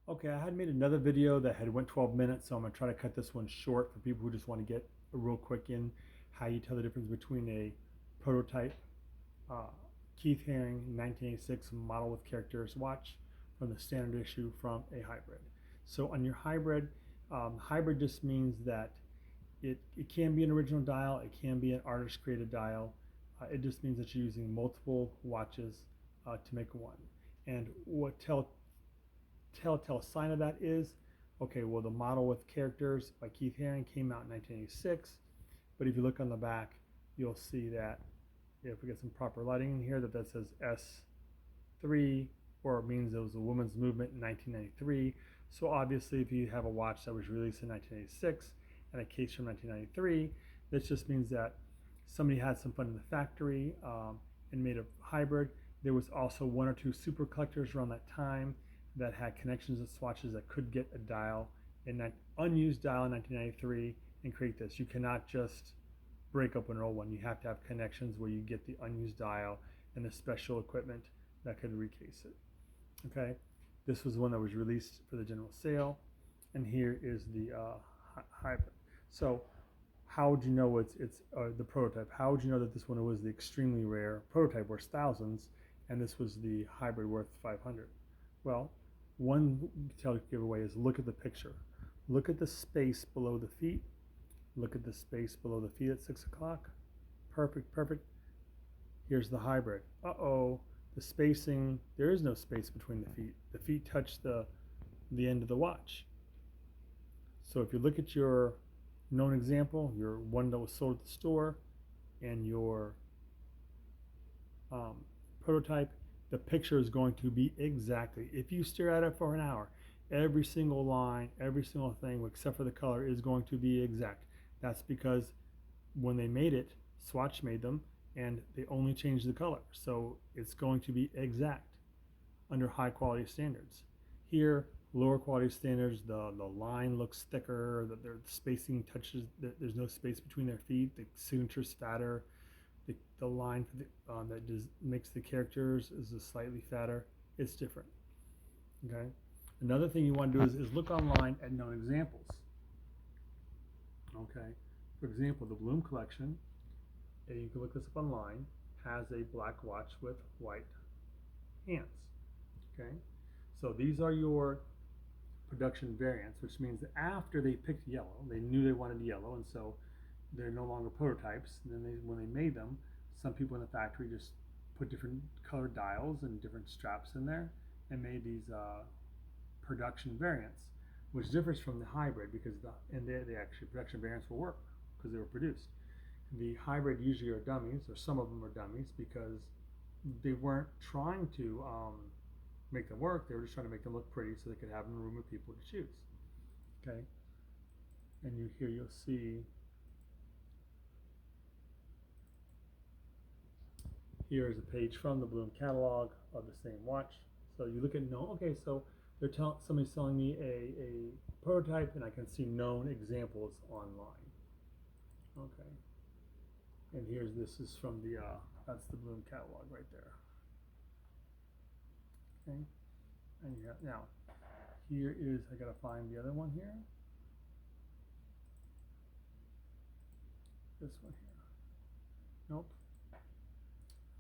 Okay, I had made another video that had went 12 minutes, so I'm gonna try to cut this one short for people who just want to get a real quick in how you tell the difference between a prototype uh, Keith Haring 1986 model with characters watch from the standard issue from a hybrid. So on your hybrid, hybrid just means that it can be an original dial, it can be an artist created dial. It just means that you're using multiple watches to make one. And what telltale sign of that is, okay, well, the model with characters by Keith Haring came out in 1986, but if you look on the back, you'll see that if we get some proper lighting in here, that says S3, or it means it was a women's movement in 1993. So obviously, if you have a watch that was released in 1986 and a case from 1993, this just means that somebody had some fun in the factory and made a hybrid. There was also one or two super collectors around that time that had connections with swatches that could get a dial, an unused dial in 1993, and create this. You cannot just break up an old one. You have to have connections where you get the unused dial and the special equipment that could recase it. Okay, this was one that was released for the general sale, and here is the hybrid. So how would you know it's the prototype? How would you know that this one was the extremely rare prototype worth thousands, and this was the hybrid worth 500? Well, one giveaway is look at the picture. Look at the space below the feet. Look at the space below the feet at 6 o'clock. Perfect, perfect. Here's the hybrid. Uh-oh, the spacing, there is no space between the feet. The feet touch the end of the watch. So if you look at your known example, your one that was sold at the store, and your prototype, the picture is going to be exactly, if you stare at it for an hour, every single line, every single thing except for the color is going to be exact. That's because when they made it, Swatch made them, and they only changed the color. So it's going to be exact under high quality standards. Here, lower quality standards, the line looks thicker, the spacing touches, there's no space between their feet, the signature's fatter, the line for that makes the characters is slightly fatter. It's different. Okay. Another thing you want to do is look online at known examples. Okay. For example, the Bloom collection, and you can look this up online, has a black watch with white hands. Okay. So these are your production variants, which means that after they picked yellow, they knew they wanted yellow, and so they're no longer prototypes. And then when they made them, some people in the factory just put different colored dials and different straps in there and made these production variants, which differs from the hybrid because the actually production variants will work because they were produced. The hybrid usually are dummies, or some of them are dummies, because they weren't trying to make them work. They were just trying to make them look pretty so they could have them in a room with people to choose. Okay, and here you'll see. Here is a page from the Bloom catalog of the same watch. So you look at okay, so they're somebody's selling me a prototype, and I can see known examples online. Okay, and this is from the that's the Bloom catalog right there. Okay, and now here is, I gotta find the other one here. This one here. Nope.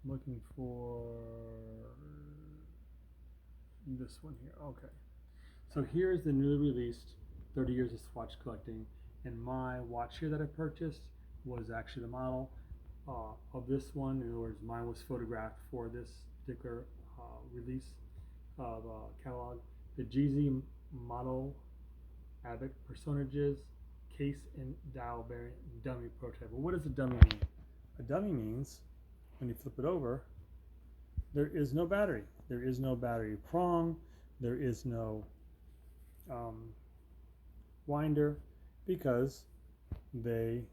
I'm looking for this one here. Okay. So here's the newly released 30 Years of Swatch Collecting, and my watch here that I purchased was actually the model of this one. In other words, mine was photographed for this particular release of catalog. The GZ model Avic personages case and dial variant dummy prototype. Well, what does a dummy mean? A dummy means, when you flip it over, there is no battery. There is no battery prong. There is no winder, because they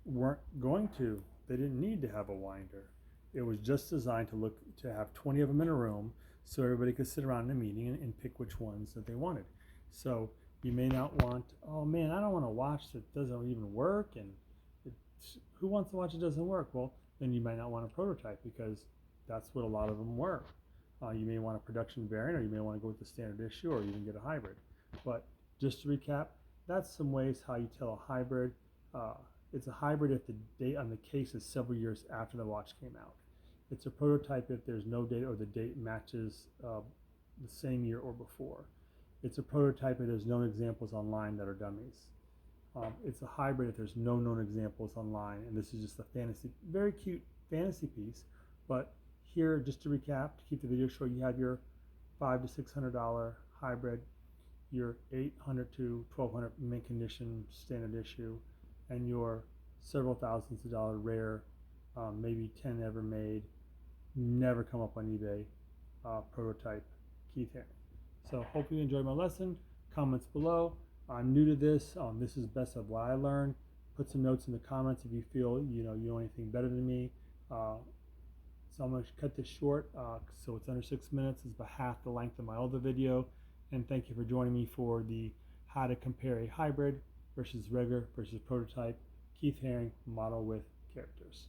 weren't going to. They didn't need to have a winder. It was just designed to have 20 of them in a room, so everybody could sit around in a meeting and pick which ones that they wanted. So you may not want, oh man, I don't want a watch that doesn't even work, and who wants a watch that doesn't work? Well, then you might not want a prototype, because that's what a lot of them were. You may want a production variant, or you may want to go with the standard issue, or even get a hybrid. But just to recap, that's some ways how you tell a hybrid. Uh, it's a hybrid if the date on the case is several years after the watch came out. It's a prototype if there's no date or the date matches the same year or before. It's a prototype if there's known examples online that are dummies. It's a hybrid if there's no known examples online, and this is just a fantasy, very cute fantasy piece. But here, just to recap, to keep the video short, you have your $500 to $600 hybrid, your $800 to $1,200 mint condition standard issue, and your several thousands of dollar rare, maybe 10 ever made, never come up on eBay prototype Keith Haring. So hope you enjoyed my lesson. Comments below. I'm new to this. This is best of what I learned. Put some notes in the comments if you feel you know anything better than me. So I'm going to cut this short, so it's under 6 minutes. It's about half the length of my other video. And thank you for joining me for the how to compare a hybrid versus regular versus prototype Keith Haring model with characters.